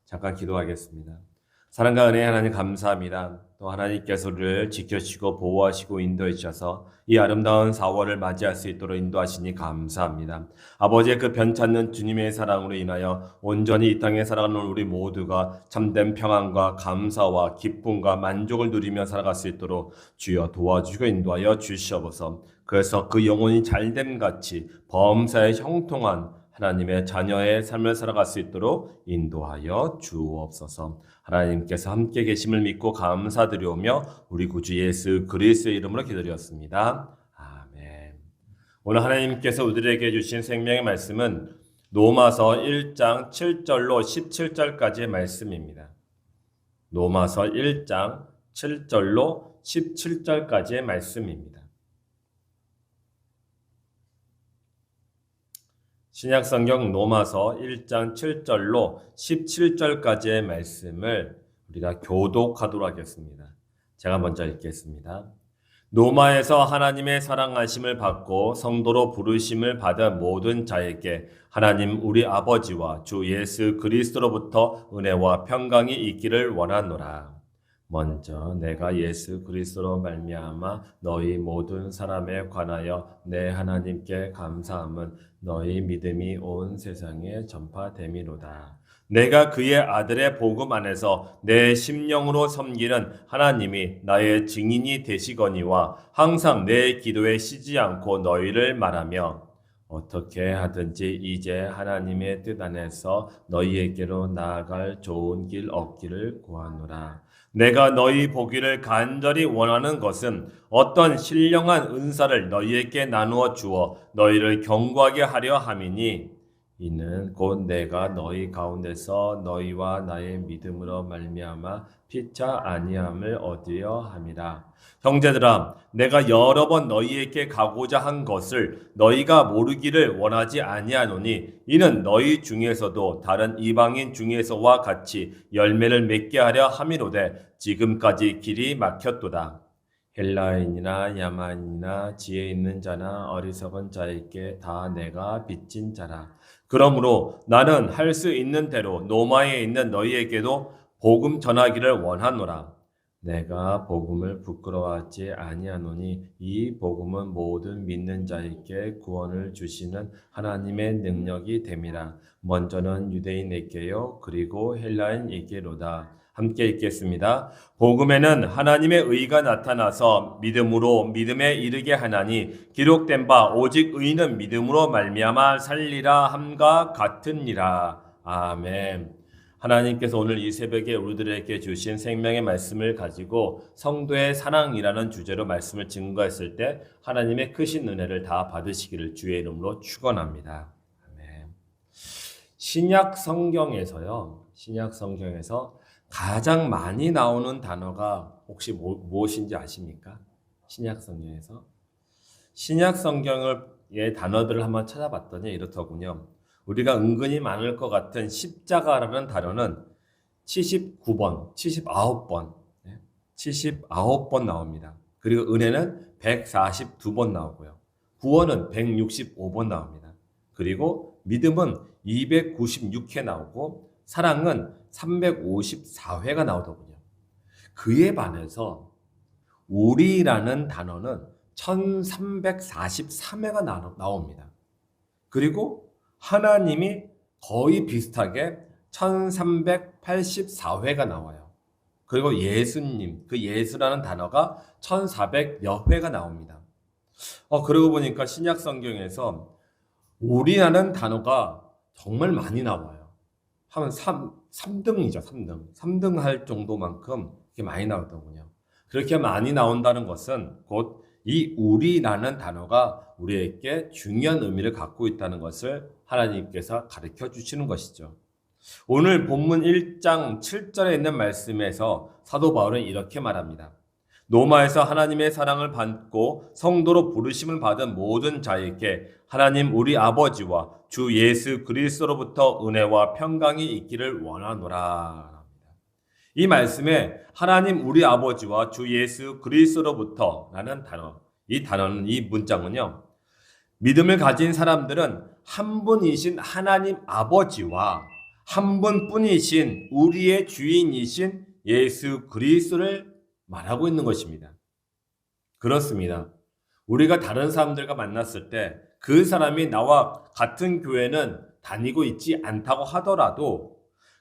잠깐 기도하겠습니다. 사랑과 은혜의 하나님 감사합니다. 또 하나님께서 우리를 지켜주시고 보호하시고 인도해 주셔서 이 아름다운 4월을 맞이할 수 있도록 인도하시니 감사합니다. 아버지의 그 변찮는 주님의 사랑으로 인하여 온전히 이 땅에 살아가는 우리 모두가 참된 평안과 감사와 기쁨과 만족을 누리며 살아갈 수 있도록 주여 도와주시고 인도하여 주시옵소서. 그래서 그 영혼이 잘됨 같이 범사에 형통한 하나님의 자녀의 삶을 살아갈 수 있도록 인도하여 주옵소서. 하나님께서 함께 계심을 믿고 감사드리오며 우리 구주 예수 그리스도의 이름으로 기도드렸습니다. 아멘. 오늘 하나님께서 우리에게 주신 생명의 말씀은 로마서 1장 7절로 17절까지의 말씀입니다. 로마서 1장 7절로 17절까지의 말씀입니다. 신약성경 로마서 1장 7절로 17절까지의 말씀을 우리가 교독하도록 하겠습니다. 제가 먼저 읽겠습니다. 로마에서 하나님의 사랑하심을 받고 성도로 부르심을 받은 모든 자에게 하나님 우리 아버지와 주 예수 그리스도로부터 은혜와 평강이 있기를 원하노라. 먼저 내가 예수 그리스도로 말미암아 너희 모든 사람에 관하여 내 하나님께 감사함은 너희 믿음이 온 세상에 전파됨이로다. 내가 그의 아들의 복음 안에서 내 심령으로 섬기는 하나님이 나의 증인이 되시거니와 항상 내 기도에 쉬지 않고 너희를 말하며 어떻게 하든지 이제 하나님의 뜻 안에서 너희에게로 나아갈 좋은 길 얻기를 구하노라. 내가 너희 보기를 간절히 원하는 것은 어떤 신령한 은사를 너희에게 나누어 주어 너희를 견고하게 하려 함이니 이는 곧 내가 너희 가운데서 너희와 나의 믿음으로 말미암아 피차 아니함을 얻으려 함이라. 형제들아, 내가 여러 번 너희에게 가고자 한 것을 너희가 모르기를 원하지 아니하노니 이는 너희 중에서도 다른 이방인 중에서와 같이 열매를 맺게 하려 함이로되 지금까지 길이 막혔도다. 헬라인이나 야만인이나 지혜 있는 자나 어리석은 자에게 다 내가 빚진 자라. 그러므로 나는 할 수 있는 대로 로마에 있는 너희에게도 복음 전하기를 원하노라. 내가 복음을 부끄러워하지 아니하노니 이 복음은 모든 믿는 자에게 구원을 주시는 하나님의 능력이 됨이라. 먼저는 유대인에게요 그리고 헬라인에게로다. 함께 읽겠습니다. 복음에는 하나님의 의가 나타나서 믿음으로 믿음에 이르게 하나니 기록된 바 오직 의는 믿음으로 말미암아 살리라 함과 같으니라. 아멘. 하나님께서 오늘 이 새벽에 우리들에게 주신 생명의 말씀을 가지고 성도의 사랑이라는 주제로 말씀을 증거했을 때 하나님의 크신 은혜를 다 받으시기를 주의 이름으로 축원합니다. 아멘. 신약 성경에서요. 신약 성경에서 가장 많이 나오는 단어가 혹시 무엇인지 아십니까? 신약 성경에서 신약 성경의 단어들을 한번 찾아봤더니 이렇더군요. 우리가 은근히 많을 것 같은 십자가라는 단어는 79번, 79번, 79번 나옵니다. 그리고 은혜는 142번 나오고요. 구원은 165번 나옵니다. 그리고 믿음은 296회 나오고 사랑은 354회가 나오더군요. 그에 반해서 우리라는 단어는 1343회가 나옵니다. 그리고 하나님이 거의 비슷하게 1384회가 나와요. 그리고 예수님, 그 예수라는 단어가 1400여 회가 나옵니다. 그러고 보니까 신약 성경에서 우리라는 단어가 정말 많이 나와요. 하면 3등이죠, 3등. 3등 할 정도만큼 이렇게 많이 나오더군요. 그렇게 많이 나온다는 것은 곧 이 우리라는 단어가 우리에게 중요한 의미를 갖고 있다는 것을 하나님께서 가르쳐 주시는 것이죠. 오늘 본문 1장 7절에 있는 말씀에서 사도 바울은 이렇게 말합니다. 로마에서 하나님의 사랑을 받고 성도로 부르심을 받은 모든 자에게 하나님 우리 아버지와 주 예수 그리스도로부터 은혜와 평강이 있기를 원하노라. 이 말씀에 하나님 우리 아버지와 주 예수 그리스도로부터라는 단어, 이 단어는 이 문장은요. 믿음을 가진 사람들은 한 분이신 하나님 아버지와 한 분뿐이신 우리의 주인이신 예수 그리스도를 말하고 있는 것입니다. 그렇습니다. 우리가 다른 사람들과 만났을 때 그 사람이 나와 같은 교회는 다니고 있지 않다고 하더라도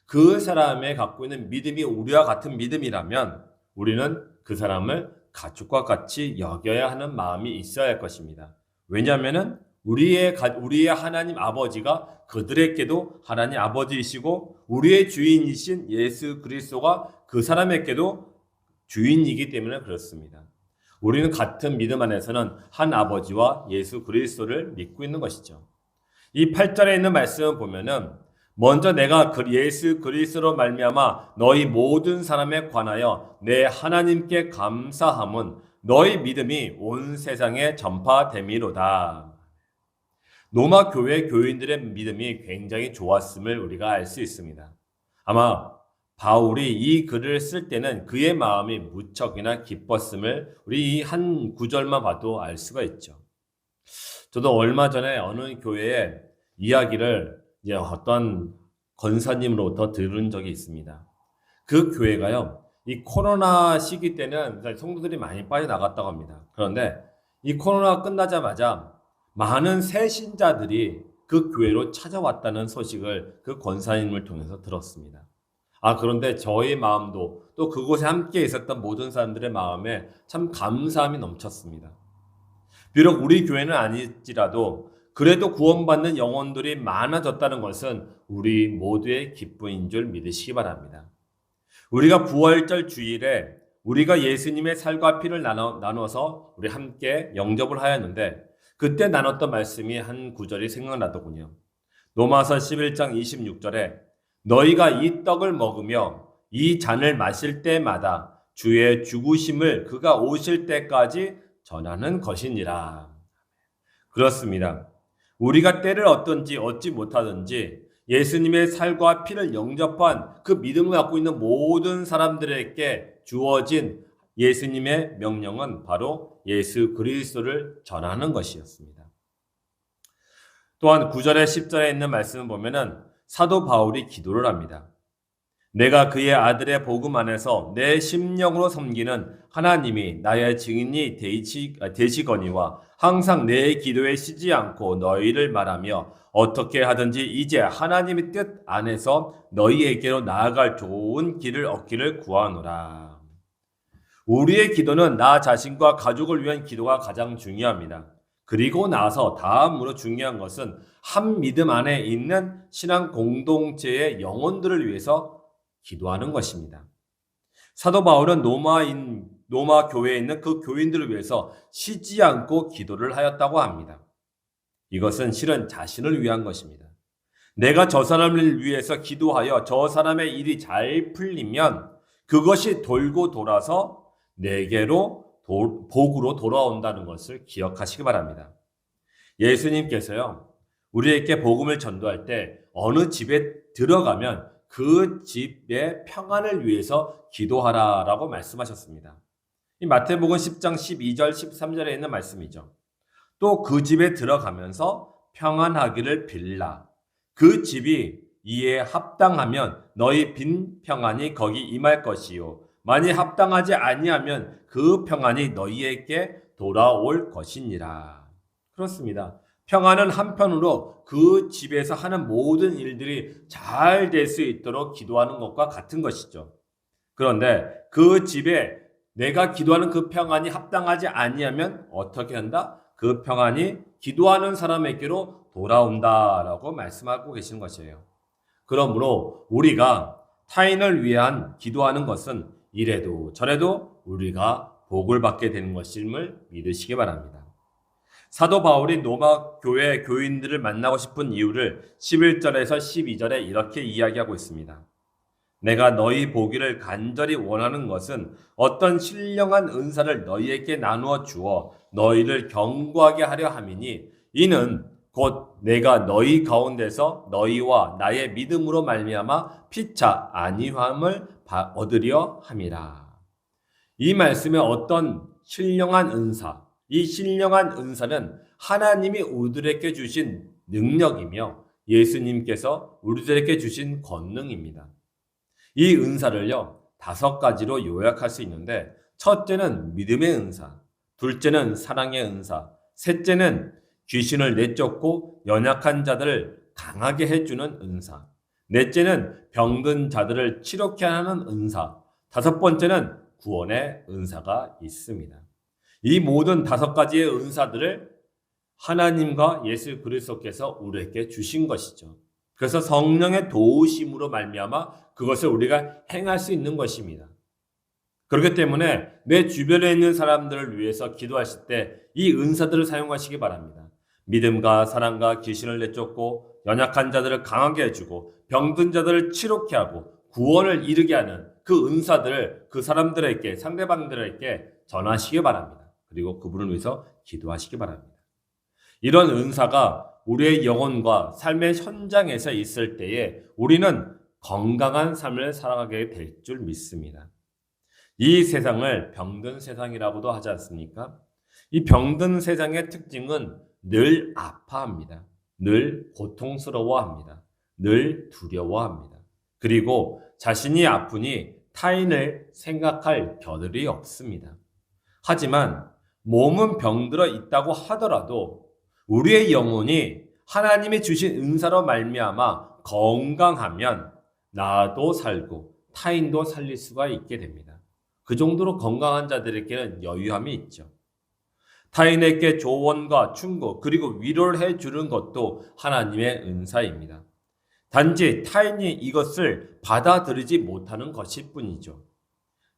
그 사람의 갖고 있는 믿음이 우리와 같은 믿음이라면 우리는 그 사람을 가족과 같이 여겨야 하는 마음이 있어야 할 것입니다. 왜냐하면 우리의 하나님 아버지가 그들에게도 하나님 아버지이시고 우리의 주인이신 예수 그리스도가 그 사람에게도 주인이기 때문에 그렇습니다. 우리는 같은 믿음 안에서는 한 아버지와 예수 그리스도를 믿고 있는 것이죠. 이 8절에 있는 말씀을 보면은 먼저 내가 예수 그리스도로 말미암아 너희 모든 사람에 관하여 내 하나님께 감사함은 너희 믿음이 온 세상에 전파됨이로다. 로마 교회 교인들의 믿음이 굉장히 좋았음을 우리가 알 수 있습니다. 아마 바울이 이 글을 쓸 때는 그의 마음이 무척이나 기뻤음을 우리 이 한 구절만 봐도 알 수가 있죠. 저도 얼마 전에 어느 교회에 이야기를 이제 어떤 권사님으로부터 들은 적이 있습니다. 그 교회가요, 이 코로나 시기 때는 성도들이 많이 빠져나갔다고 합니다. 그런데 이 코로나가 끝나자마자 많은 새 신자들이 그 교회로 찾아왔다는 소식을 그 권사님을 통해서 들었습니다. 그런데 저의 마음도 또 그곳에 함께 있었던 모든 사람들의 마음에 참 감사함이 넘쳤습니다. 비록 우리 교회는 아닐지라도 그래도 구원받는 영혼들이 많아졌다는 것은 우리 모두의 기쁨인 줄 믿으시기 바랍니다. 우리가 부활절 주일에 우리가 예수님의 살과 피를 나눠서 우리 함께 영접을 하였는데 그때 나눴던 말씀이 한 구절이 생각나더군요. 로마서 11장 26절에 너희가 이 떡을 먹으며 이 잔을 마실 때마다 주의 죽으심을 그가 오실 때까지 전하는 것이니라. 그렇습니다. 우리가 때를 얻지 못하든지 예수님의 살과 피를 영접한 그 믿음을 갖고 있는 모든 사람들에게 주어진 예수님의 명령은 바로 예수 그리스도를 전하는 것이었습니다. 또한 9절에 10절에 있는 말씀을 보면은 사도 바울이 기도를 합니다. 내가 그의 아들의 복음 안에서 내 심령으로 섬기는 하나님이 나의 증인이 되시거니와 항상 내 기도에 쉬지 않고 너희를 말하며 어떻게 하든지 이제 하나님의 뜻 안에서 너희에게로 나아갈 좋은 길을 얻기를 구하노라. 우리의 기도는 나 자신과 가족을 위한 기도가 가장 중요합니다. 그리고 나서 다음으로 중요한 것은 한 믿음 안에 있는 신앙 공동체의 영혼들을 위해서 기도하는 것입니다. 사도 바울은 로마 교회에 있는 그 교인들을 위해서 쉬지 않고 기도를 하였다고 합니다. 이것은 실은 자신을 위한 것입니다. 내가 저 사람을 위해서 기도하여 저 사람의 일이 잘 풀리면 그것이 돌고 돌아서 내게로 복으로 돌아온다는 것을 기억하시기 바랍니다. 예수님께서요, 우리에게 복음을 전도할 때 어느 집에 들어가면 그 집의 평안을 위해서 기도하라라고 말씀하셨습니다. 이 마태복음 10장 12절 13절에 있는 말씀이죠. 또 그 집에 들어가면서 평안하기를 빌라. 그 집이 이에 합당하면 너희 빈 평안이 거기 임할 것이요. 만일 합당하지 아니하면 그 평안이 너희에게 돌아올 것이니라. 그렇습니다. 평안은 한편으로 그 집에서 하는 모든 일들이 잘 될 수 있도록 기도하는 것과 같은 것이죠. 그런데 그 집에 내가 기도하는 그 평안이 합당하지 아니하면 어떻게 한다? 그 평안이 기도하는 사람에게로 돌아온다라고 말씀하고 계시는 것이에요. 그러므로 우리가 타인을 위한 기도하는 것은 이래도 저래도 우리가 복을 받게 되는 것임을 믿으시기 바랍니다. 사도 바울이 로마 교회 교인들을 만나고 싶은 이유를 11절에서 12절에 이렇게 이야기하고 있습니다. 내가 너희 보기를 간절히 원하는 것은 어떤 신령한 은사를 너희에게 나누어 주어 너희를 견고하게 하려 함이니 이는 곧 내가 너희 가운데서 너희와 나의 믿음으로 말미암아 피차 안위함을 얻으려 함이라. 이 말씀에 어떤 신령한 은사, 이 신령한 은사는 하나님이 우리들에게 주신 능력이며 예수님께서 우리들에게 주신 권능입니다. 이 은사를요, 5가지로 요약할 수 있는데, 첫째는 믿음의 은사, 둘째는 사랑의 은사, 셋째는 귀신을 내쫓고 연약한 자들을 강하게 해주는 은사, 넷째는 병든 자들을 치료케 하는 은사, 5번째는 구원의 은사가 있습니다. 이 모든 5가지의 은사들을 하나님과 예수 그리스도께서 우리에게 주신 것이죠. 그래서 성령의 도우심으로 말미암아 그것을 우리가 행할 수 있는 것입니다. 그렇기 때문에 내 주변에 있는 사람들을 위해서 기도하실 때 이 은사들을 사용하시기 바랍니다. 믿음과 사랑과 귀신을 내쫓고 연약한 자들을 강하게 해주고 병든 자들을 치료케 하고 구원을 이루게 하는 그 은사들을 그 사람들에게, 상대방들에게 전하시기 바랍니다. 그리고 그분을 위해서 기도하시기 바랍니다. 이런 은사가 우리의 영혼과 삶의 현장에서 있을 때에 우리는 건강한 삶을 살아가게 될 줄 믿습니다. 이 세상을 병든 세상이라고도 하지 않습니까? 이 병든 세상의 특징은 늘 아파합니다. 늘 고통스러워합니다. 늘 두려워합니다. 그리고 자신이 아프니 타인을 생각할 겨를이 없습니다. 하지만 몸은 병들어 있다고 하더라도 우리의 영혼이 하나님이 주신 은사로 말미암아 건강하면 나도 살고 타인도 살릴 수가 있게 됩니다. 그 정도로 건강한 자들에게는 여유함이 있죠. 타인에게 조언과 충고 그리고 위로를 해주는 것도 하나님의 은사입니다. 단지 타인이 이것을 받아들이지 못하는 것일 뿐이죠.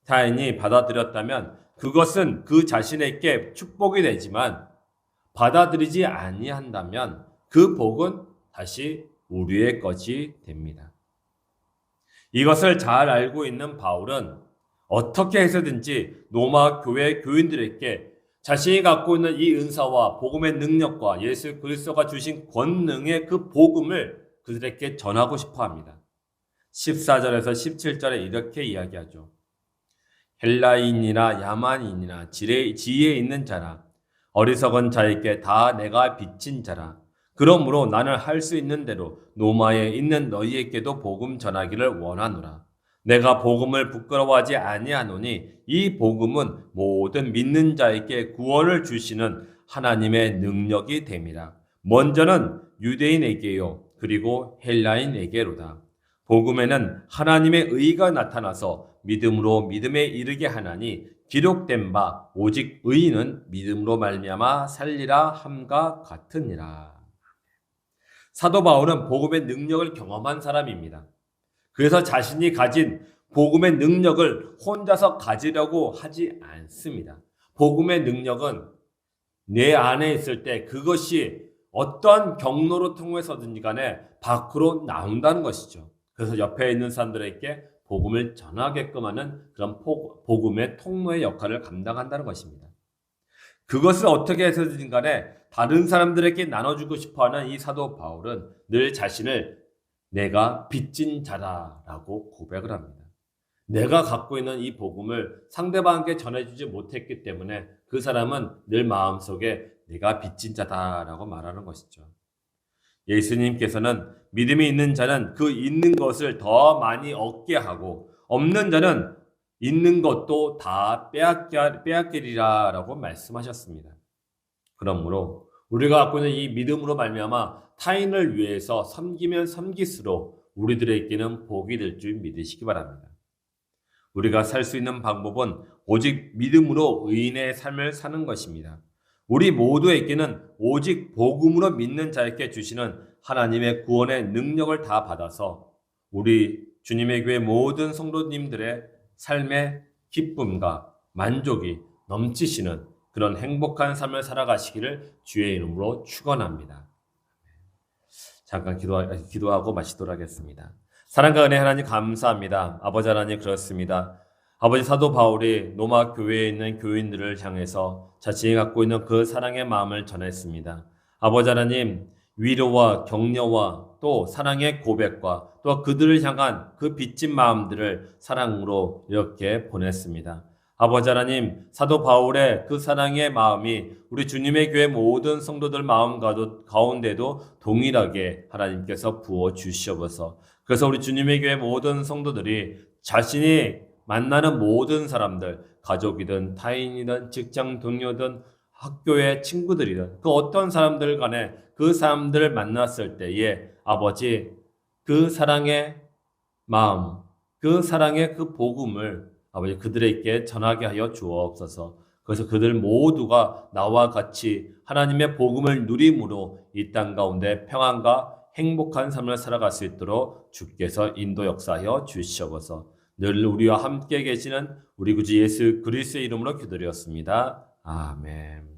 타인이 받아들였다면 그것은 그 자신에게 축복이 되지만 받아들이지 아니한다면 그 복은 다시 우리의 것이 됩니다. 이것을 잘 알고 있는 바울은 어떻게 해서든지 로마 교회 교인들에게 자신이 갖고 있는 이 은사와 복음의 능력과 예수 그리스도가 주신 권능의 그 복음을 그들에게 전하고 싶어 합니다. 14절에서 17절에 이렇게 이야기하죠. 헬라인이나 야만인이나 지혜에 있는 자라 어리석은 자에게 다 내가 빚진 자라. 그러므로 나는 할 수 있는 대로 로마에 있는 너희에게도 복음 전하기를 원하노라. 내가 복음을 부끄러워하지 아니하노니 이 복음은 모든 믿는 자에게 구원을 주시는 하나님의 능력이 됨이라. 먼저는 유대인에게요 그리고 헬라인에게로다. 복음에는 하나님의 의가 나타나서 믿음으로 믿음에 이르게 하나니 기록된 바 오직 의인은 믿음으로 말미암아 살리라 함과 같으니라. 사도 바울은 복음의 능력을 경험한 사람입니다. 그래서 자신이 가진 복음의 능력을 혼자서 가지려고 하지 않습니다. 복음의 능력은 내 안에 있을 때 그것이 어떠한 경로로 통해서든지 간에 밖으로 나온다는 것이죠. 그래서 옆에 있는 사람들에게 복음을 전하게끔 하는 그런 복음의 통로의 역할을 감당한다는 것입니다. 그것을 어떻게 해서든 간에 다른 사람들에게 나눠주고 싶어하는 이 사도 바울은 늘 자신을 내가 빚진 자다라고 고백을 합니다. 내가 갖고 있는 이 복음을 상대방에게 전해주지 못했기 때문에 그 사람은 늘 마음속에 내가 빚진 자다라고 말하는 것이죠. 예수님께서는 믿음이 있는 자는 그 있는 것을 더 많이 얻게 하고 없는 자는 있는 것도 다 빼앗기리라 라고 말씀하셨습니다. 그러므로 우리가 갖고 있는 이 믿음으로 말미암아 타인을 위해서 섬기면 섬길수록 우리들에게는 복이 될 줄 믿으시기 바랍니다. 우리가 살 수 있는 방법은 오직 믿음으로 의인의 삶을 사는 것입니다. 우리 모두에게는 오직 복음으로 믿는 자에게 주시는 하나님의 구원의 능력을 다 받아서 우리 주님의 교회 모든 성도님들의 삶의 기쁨과 만족이 넘치시는 그런 행복한 삶을 살아가시기를 주의 이름으로 축원합니다. 잠깐 기도하고 마치도록 하겠습니다. 사랑과 은혜 하나님 감사합니다. 아버지 하나님 그렇습니다. 아버지 사도 바울이 로마 교회에 있는 교인들을 향해서 자신이 갖고 있는 그 사랑의 마음을 전했습니다. 아버지 하나님 위로와 격려와 또 사랑의 고백과 또 그들을 향한 그 빚진 마음들을 사랑으로 이렇게 보냈습니다. 아버지 하나님, 사도 바울의 그 사랑의 마음이 우리 주님의 교회 모든 성도들 마음 가운데도 동일하게 하나님께서 부어 주시옵소서. 그래서 우리 주님의 교회 모든 성도들이 자신이 만나는 모든 사람들, 가족이든 타인이든 직장 동료든 학교의 친구들이든 그 어떤 사람들 간에 그 사람들을 만났을 때에 아버지 그 사랑의 마음, 그 사랑의 그 복음을 아버지 그들에게 전하게 하여 주옵소서. 그래서 그들 모두가 나와 같이 하나님의 복음을 누림으로 이 땅 가운데 평안과 행복한 삶을 살아갈 수 있도록 주께서 인도 역사하여 주시옵소서. 늘 우리와 함께 계시는 우리 구주 예수 그리스도의 이름으로 기도드렸습니다. 아멘.